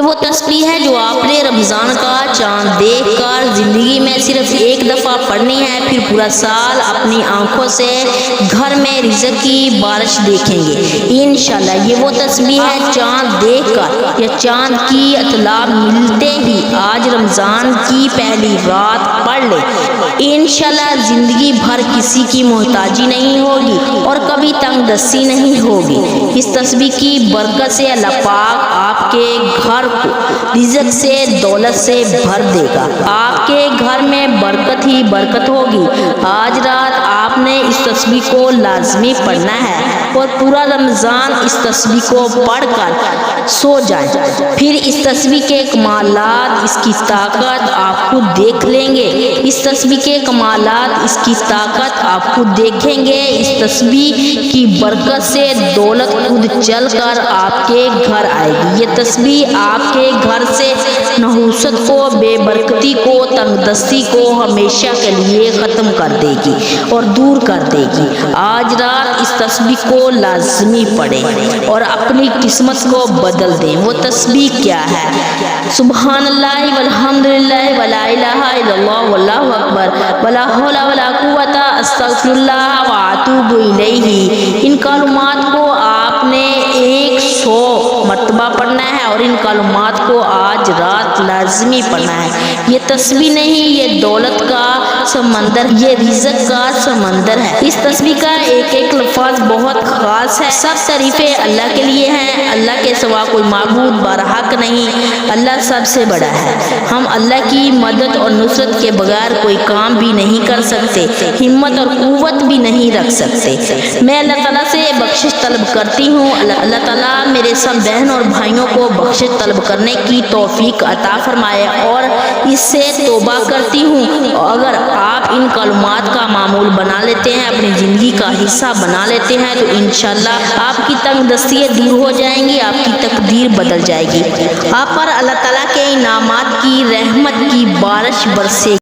یہ وہ تسبیح ہے جو آپ نے رمضان کا چاند دیکھ کر زندگی میں صرف ایک دفعہ پڑھنی ہے، پھر پورا سال اپنی آنکھوں سے گھر میں رزق کی بارش دیکھیں گے انشاءاللہ۔ یہ وہ تسبیح ہے چاند دیکھ کر یا چاند کی اطلاع ملتے ہی آج رمضان کی پہلی رات پڑھ لے، انشاءاللہ زندگی بھر کسی کی محتاجی نہیں ہوگی اور کبھی تنگ دستی نہیں ہوگی۔ اس تسبیح کی برکت سے اللہ پاک آپ کے گھر کو رزق سے دولت سے بھر دے گا، آپ کے گھر میں برکت ہی برکت ہوگی۔ آج رات آپ نے اس تسبیح کو لازمی پڑھنا ہے اور پورا رمضان اس تسبیح کو پڑھ کر سو جائیں، پھر اس تسبیح کے کمالات، اس کی طاقت آپ خود دیکھ لیں گے۔ اس تسبیح کے کمالات، اس کی طاقت آپ خود دیکھیں گے۔ اس تسبیح کی برکت سے دولت خود چل کر آپ کے گھر آئے گی۔ یہ تسبیح آپ کے گھر سے نحوست کو، بے برکتی کو، تنگ دستی کو ہمیشہ کے لیے ختم کر دے گی اور دور کر دے گی۔ آج رات اس تسبیح کو لازمی پڑھیں اور اپنی قسمت کو بدل دیں۔ وہ تسبیح کیا ہے؟ سبحان اللہ والحمدللہ ولا الہ الا اللہ واللہ اکبر ولا حول ولا قوت استغفر اللہ واتوب الیہ۔ ان کلمات کو آپ نے 100 مرتبہ پڑھنا ہے اور ان کلمات کو آج رات لازمی پڑھنا ہے۔ یہ تسبیح نہیں، یہ دولت کا سمندر، یہ رزق کا سمندر ہے۔ اس تسبیح کا ایک ایک لفظ بہت خاص ہے۔ سب تعریفیں اللہ کے لیے ہیں، اللہ کے سوا کوئی معبود برحق نہیں، اللہ سب سے بڑا ہے۔ ہم اللہ کی مدد اور نصرت کے بغیر کوئی کام بھی نہیں کر سکتے، ہمت اور قوت بھی نہیں رکھ سکتے۔ میں اللہ تعالیٰ سے بخشش طلب کرتی ہوں، اللہ تعالیٰ میرے سب بہن اور بھائیوں کو بخشش طلب کرنے کی توفیق عطا فرمائے اور اس سے توبہ کرتی ہوں۔ اگر آپ ان کلمات کا معمول بنا لیتے ہیں، اپنی زندگی کا حصہ بنا لیتے ہیں تو انشاءاللہ آپ کی تنگ دستیاں دور ہو جائیں گی، آپ کی تقدیر بدل جائے گی، آپ پر اللہ تعالیٰ کے انعامات کی رحمت کی بارش برسے گی۔